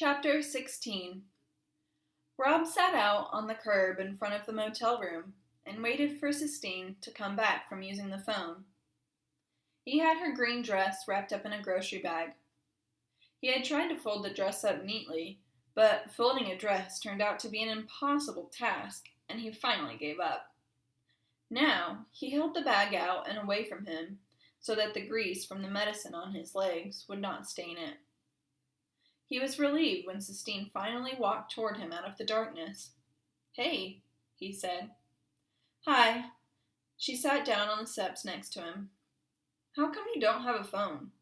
Chapter 16. Rob sat out on the curb in front of the motel room and waited for Sistine to come back from using the phone. He had her green dress wrapped up in a grocery bag. He had tried to fold the dress up neatly, but folding a dress turned out to be an impossible task, and he finally gave up. Now, he held the bag out and away from him so that the grease from the medicine on his legs would not stain it. He was relieved when Sistine finally walked toward him out of the darkness. "Hey," he said. "Hi." She sat down on the steps next to him. "How come you don't have a phone?"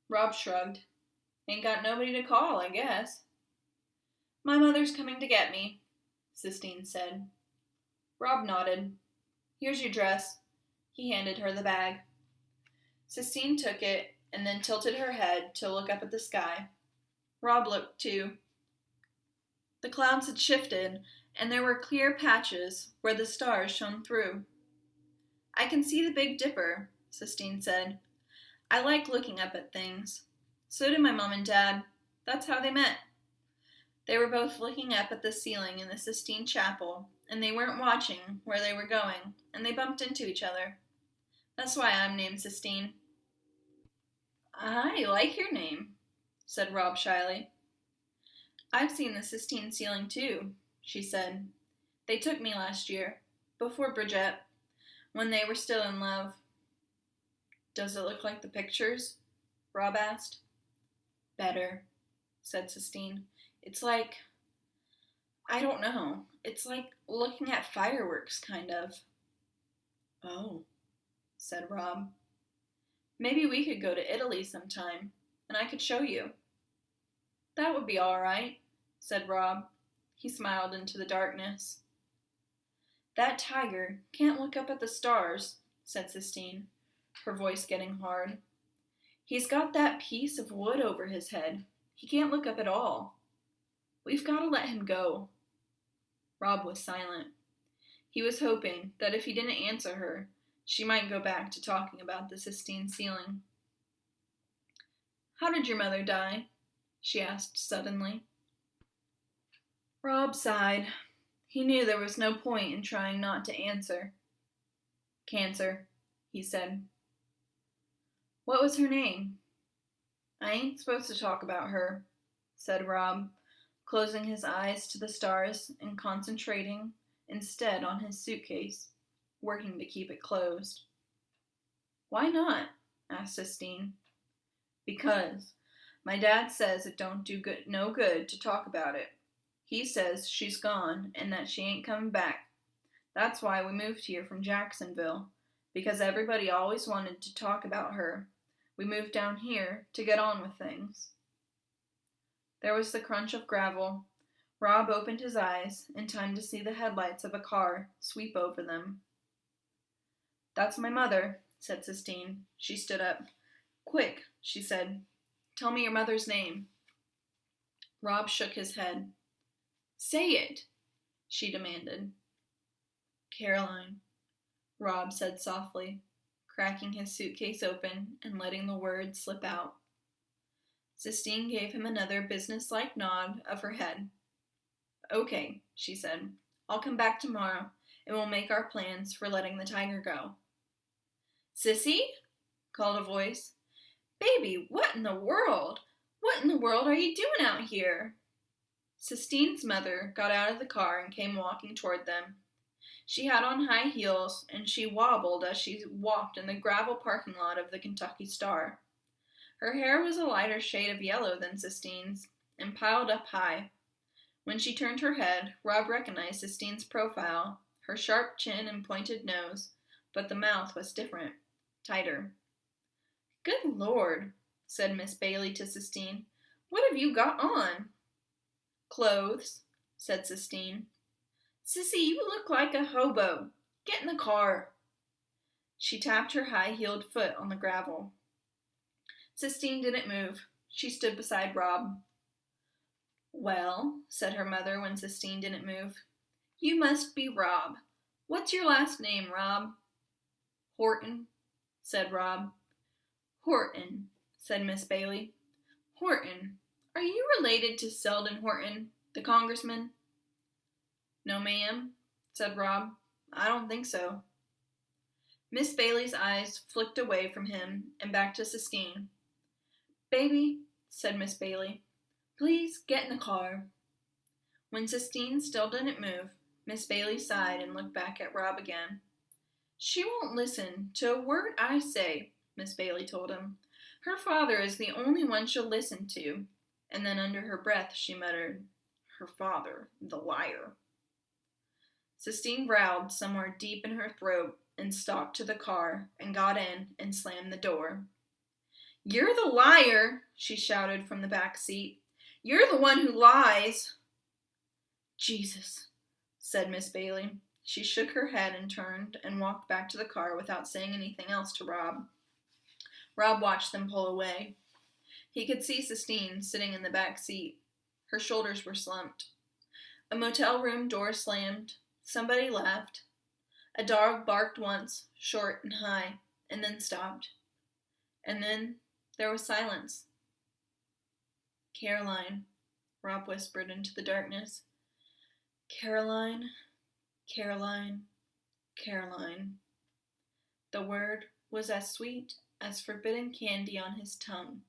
Rob shrugged. "Ain't got nobody to call, I guess." "My mother's coming to get me," Sistine said. Rob nodded. "Here's your dress." He handed her the bag. Sistine took it and then tilted her head to look up at the sky. Rob looked too. The clouds had shifted, and there were clear patches where the stars shone through. "I can see the Big Dipper," Sistine said. "I like looking up at things. So do my mom and dad. That's how they met." They were both looking up at the ceiling in the Sistine Chapel, and they weren't watching where they were going, and they bumped into each other. "That's why I'm named Sistine." "I like your name," said Rob shyly. "I've seen the Sistine ceiling too," she said. "They took me last year, before Bridget, when they were still in love." "Does it look like the pictures?" Rob asked. "Better," said Sistine. "It's like, I don't know, it's like looking at fireworks, kind of." "Oh," said Rob. "Maybe we could go to Italy sometime, and I could show you." "That would be all right," said Rob. He smiled into the darkness. "That tiger can't look up at the stars," said Sistine, her voice getting hard. "He's got that piece of wood over his head. He can't look up at all. We've got to let him go." Rob was silent. He was hoping that if he didn't answer her, she might go back to talking about the Sistine ceiling. "How did your mother die?" she asked suddenly. Rob sighed. He knew there was no point in trying not to answer. "Cancer," he said. "What was her name?" "I ain't supposed to talk about her," said Rob, closing his eyes to the stars and concentrating instead on his suitcase, working to keep it closed. "Why not?" asked Sistine. "Because my dad says it don't do no good to talk about it. He says she's gone and that she ain't coming back. That's why we moved here from Jacksonville, because everybody always wanted to talk about her. We moved down here to get on with things." There was the crunch of gravel. Rob opened his eyes in time to see the headlights of a car sweep over them. "That's my mother," said Sistine. She stood up. "Quick," she said. "Tell me your mother's name." Rob shook his head. "Say it," she demanded. "Caroline," Rob said softly, cracking his suitcase open and letting the words slip out. Sistine gave him another businesslike nod of her head. "Okay," she said. "I'll come back tomorrow, and we'll make our plans for letting the tiger go." "Sissy?" called a voice. "Baby, what in the world? What in the world are you doing out here?" Sistine's mother got out of the car and came walking toward them. She had on high heels, and she wobbled as she walked in the gravel parking lot of the Kentucky Star. Her hair was a lighter shade of yellow than Sistine's, and piled up high. When she turned her head, Rob recognized Sistine's profile, her sharp chin and pointed nose, but the mouth was different, tighter. "Good Lord," said Miss Bailey to Sistine. "What have you got on?" "Clothes," said Sistine. "Sissy, you look like a hobo. Get in the car." She tapped her high-heeled foot on the gravel. Sistine didn't move. She stood beside Rob. "Well," said her mother when Sistine didn't move, "you must be Rob. What's your last name, Rob?" "Horton," said Rob. "Horton," said Miss Bailey. "Horton, are Are you related to Selden Horton, the congressman? No, ma'am, said Rob. I don't think so. Miss Bailey's eyes flicked away from him and back to Sistine. Baby, said Miss Bailey, please get in the car. When Sistine still didn't move, Miss Bailey sighed and looked back at Rob again. She won't listen to a word I say, Miss Bailey told him. Her father is the only one she'll listen to. And then under her breath she muttered, her father, the liar. Sistine growled somewhere deep in her throat and stalked to the car and got in and slammed the door. You're the liar, she shouted from the back seat. You're the one who lies. Jesus, said Miss Bailey. She shook her head and turned and walked back to the car without saying anything else to Rob. Rob watched them pull away. He could see Sistine sitting in the back seat. Her shoulders were slumped. A motel room door slammed. Somebody left. A dog barked once, short and high, and then stopped. And then there was silence. Caroline, Rob whispered into the darkness. Caroline, Caroline, Caroline. The word was as sweet as forbidden candy on his tongue.